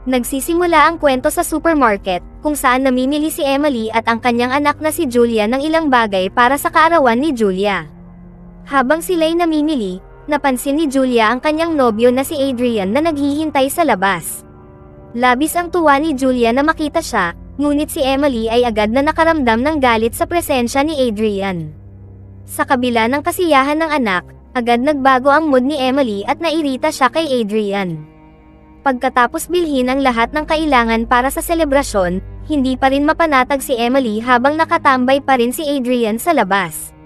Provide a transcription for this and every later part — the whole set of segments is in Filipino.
Nagsisimula ang kwento sa supermarket, kung saan namimili si Emily at ang kanyang anak na si Julia ng ilang bagay para sa kaarawan ni Julia. Habang sila'y namimili, napansin ni Julia ang kanyang nobyo na si Adrian na naghihintay sa labas. Labis ang tuwa ni Julia na makita siya, ngunit si Emily ay agad na nakaramdam ng galit sa presensya ni Adrian. Sa kabila ng kasiyahan ng anak, agad nagbago ang mood ni Emily at nairita siya kay Adrian. Pagkatapos bilhin ang lahat ng kailangan para sa selebrasyon, hindi pa rin mapanatag si Emily habang nakatambay pa rin si Adrian sa labas.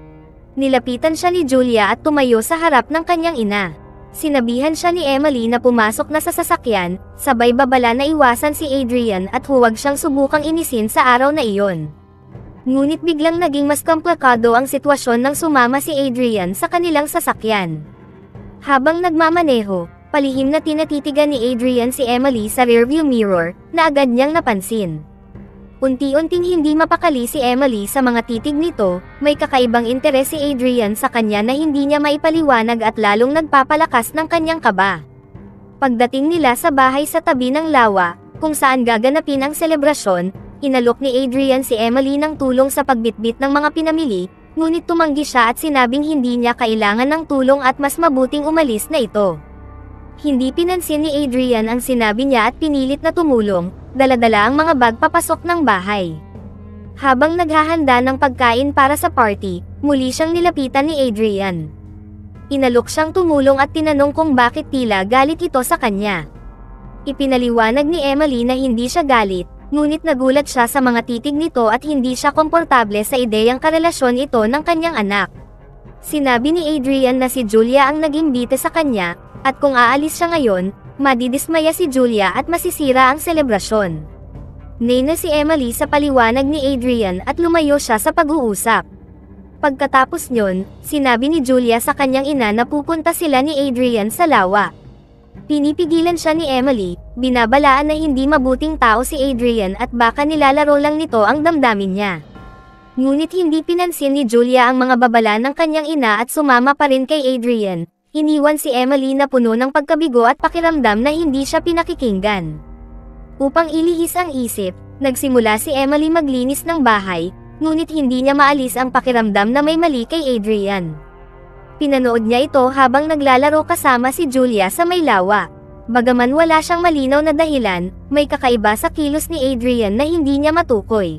Nilapitan siya ni Julia at tumayo sa harap ng kanyang ina. Sinabihan siya ni Emily na pumasok na sa sasakyan, sabay babala na iwasan si Adrian at huwag siyang subukang inisin sa araw na iyon. Ngunit biglang naging mas komplikado ang sitwasyon nang sumama si Adrian sa kanilang sasakyan. Habang nagmamaneho, palihim na tinatitigan ni Adrian si Emily sa rearview mirror, na agad niyang napansin. Unti-unting hindi mapakali si Emily sa mga titig nito, may kakaibang interes si Adrian sa kanya na hindi niya maipaliwanag at lalong nagpapalakas ng kanyang kaba. Pagdating nila sa bahay sa tabi ng lawa, kung saan gaganapin ang selebrasyon, inalok ni Adrian si Emily ng tulong sa pagbitbit ng mga pinamili, ngunit tumanggi siya at sinabing hindi niya kailangan ng tulong at mas mabuting umalis na ito. Hindi pinansin ni Adrian ang sinabi niya at pinilit na tumulong, dala-dala ang mga bag papasok ng bahay. Habang naghahanda ng pagkain para sa party, muli siyang nilapitan ni Adrian. Inalok siyang tumulong at tinanong kung bakit tila galit ito sa kanya. Ipinaliwanag ni Emily na hindi siya galit, ngunit nagulat siya sa mga titig nito at hindi siya komportable sa ideyang karelasyon ito ng kanyang anak. Sinabi ni Adrian na si Julia ang naging bite sa kanya, at kung aalis siya ngayon, madidismaya si Julia at masisira ang selebrasyon. Nena si Emily sa paliwanag ni Adrian at lumayo siya sa pag-uusap. Pagkatapos nyon, sinabi ni Julia sa kanyang ina na pupunta sila ni Adrian sa lawa. Pinipigilan siya ni Emily, binabalaan na hindi mabuting tao si Adrian at baka nilalaro lang nito ang damdamin niya. Ngunit hindi pinansin ni Julia ang mga babala ng kanyang ina at sumama pa rin kay Adrian. Iniwan si Emily na puno ng pagkabigo at pakiramdam na hindi siya pinakikinggan. Upang ilihis ang isip, nagsimula si Emily maglinis ng bahay, ngunit hindi niya maalis ang pakiramdam na may mali kay Adrian. Pinanood niya ito habang naglalaro kasama si Julia sa may lawa. Bagaman wala siyang malinaw na dahilan, may kakaiba sa kilos ni Adrian na hindi niya matukoy.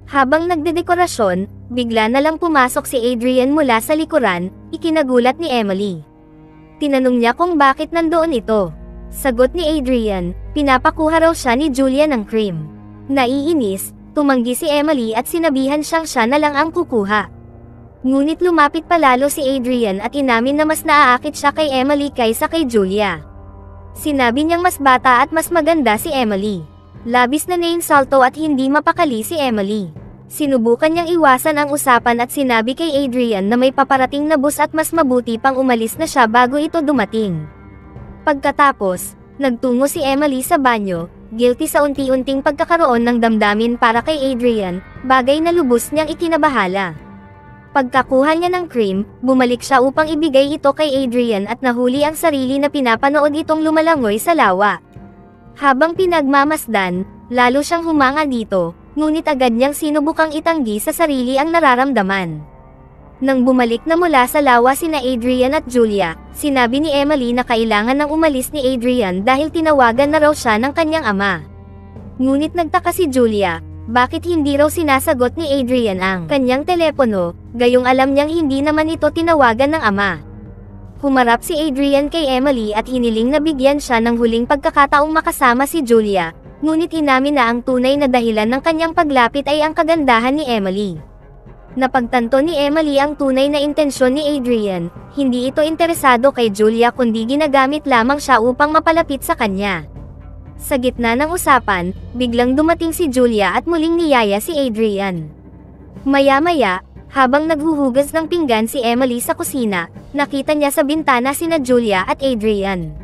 Habang nagdedekorasyon, bigla na lang pumasok si Adrian mula sa likuran, ikinagulat ni Emily. Tinanong niya kung bakit nandoon ito. Sagot ni Adrian, pinapakuha raw siya ni Julia ng cream. Naiinis, tumanggi si Emily at sinabihan siyang siya na lang ang kukuha. Ngunit lumapit palalo si Adrian at inamin na mas naaakit siya kay Emily kaysa kay Julia. Sinabi niyang mas bata at mas maganda si Emily. Labis na nainsulto at hindi mapakali si Emily. Sinubukan niyang iwasan ang usapan at sinabi kay Adrian na may paparating na bus at mas mabuti pang umalis na siya bago ito dumating. Pagkatapos, nagtungo si Emily sa banyo, guilty sa unti-unting pagkakaroon ng damdamin para kay Adrian, bagay na lubos niyang ikinabahala. Pagkakuha niya ng cream, bumalik siya upang ibigay ito kay Adrian at nahuli ang sarili na pinapanood itong lumalangoy sa lawa. Habang pinagmamasdan, lalo siyang humanga dito, ngunit agad niyang sinubukang itanggi sa sarili ang nararamdaman. Nang bumalik na mula sa lawa sina Adrian at Julia, sinabi ni Emily na kailangan nang umalis ni Adrian dahil tinawagan na raw siya ng kanyang ama. Ngunit nagtaka si Julia, bakit hindi raw sinasagot ni Adrian ang kanyang telepono, gayong alam niyang hindi naman ito tinawagan ng ama. Humarap si Adrian kay Emily at hiniling na bigyan siya ng huling pagkakataong makasama si Julia, ngunit inamin na ang tunay na dahilan ng kanyang paglapit ay ang kagandahan ni Emily. Napagtanto ni Emily ang tunay na intensyon ni Adrian, hindi ito interesado kay Julia kundi ginagamit lamang siya upang mapalapit sa kanya. Sa gitna ng usapan, biglang dumating si Julia at muling niyaya si Adrian. Maya-maya, habang naghuhugas ng pinggan si Emily sa kusina, nakita niya sa bintana sina Julia at Adrian.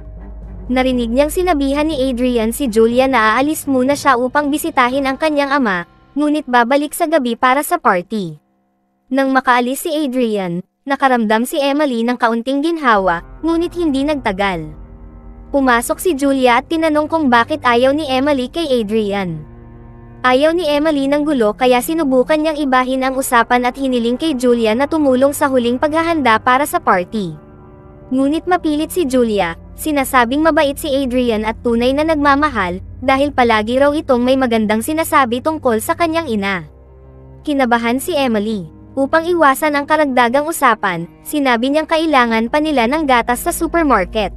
Narinig niyang sinabihan ni Adrian si Julia na aalis muna siya upang bisitahin ang kanyang ama, ngunit babalik sa gabi para sa party. Nang makaalis si Adrian, nakaramdam si Emily ng kaunting ginhawa, ngunit hindi nagtagal. Pumasok si Julia at tinanong kung bakit ayaw ni Emily kay Adrian. Ayaw ni Emily ng gulo kaya sinubukan niyang ibahin ang usapan at hiniling kay Julia na tumulong sa huling paghahanda para sa party. Ngunit mapilit si Julia, sinasabing mabait si Adrian at tunay na nagmamahal, dahil palagi raw itong may magandang sinasabi tungkol sa kanyang ina. Kinabahan si Emily. Upang iwasan ang karagdagang usapan, sinabi niyang kailangan pa nila ng gatas sa supermarket.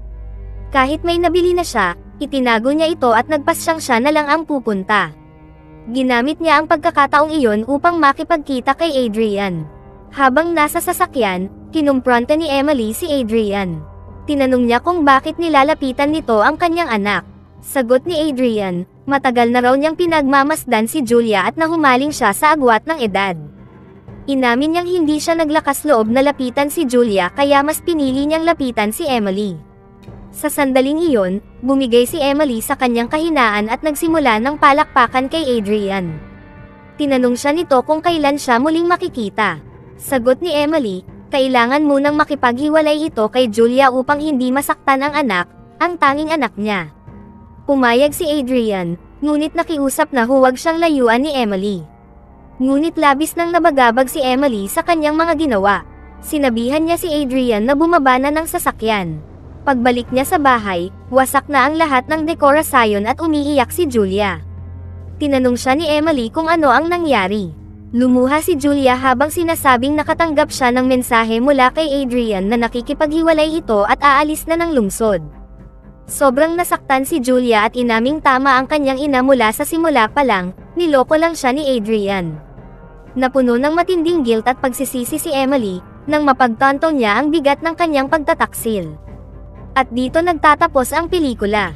Kahit may nabili na siya, itinago niya ito at nagpasyang siya na lang ang pupunta. Ginamit niya ang pagkakataong iyon upang makipagkita kay Adrian. Habang nasa sasakyan, kinumpronta ni Emily si Adrian. Tinanong niya kung bakit nilalapitan nito ang kanyang anak. Sagot ni Adrian, matagal na raw niyang pinagmamasdan si Julia at nahumaling siya sa agwat ng edad. Inamin niyang hindi siya naglakas loob na lapitan si Julia kaya mas pinili niyang lapitan si Emily. Sa sandaling iyon, bumigay si Emily sa kanyang kahinaan at nagsimula ng palakpakan kay Adrian. Tinanong siya nito kung kailan siya muling makikita. Sagot ni Emily, kailangan munang makipaghiwalay ito kay Julia upang hindi masaktan ang anak, ang tanging anak niya. Pumayag si Adrian, ngunit nakiusap na huwag siyang layuan ni Emily. Ngunit labis nang nabagabag si Emily sa kanyang mga ginawa. Sinabihan niya si Adrian na bumaba na ng sasakyan. Pagbalik niya sa bahay, wasak na ang lahat ng dekorasyon at umiiyak si Julia. Tinanong siya ni Emily kung ano ang nangyari. Lumuha si Julia habang sinasabing nakatanggap siya ng mensahe mula kay Adrian na nakikipaghiwalay ito at aalis na ng lungsod. Sobrang nasaktan si Julia at inaming tama ang kanyang ina mula sa simula pa lang, niloko lang siya ni Adrian. Napuno ng matinding guilt at pagsisisi si Emily, nang mapagtanto niya ang bigat ng kanyang pagtataksil. At dito nagtatapos ang pelikula.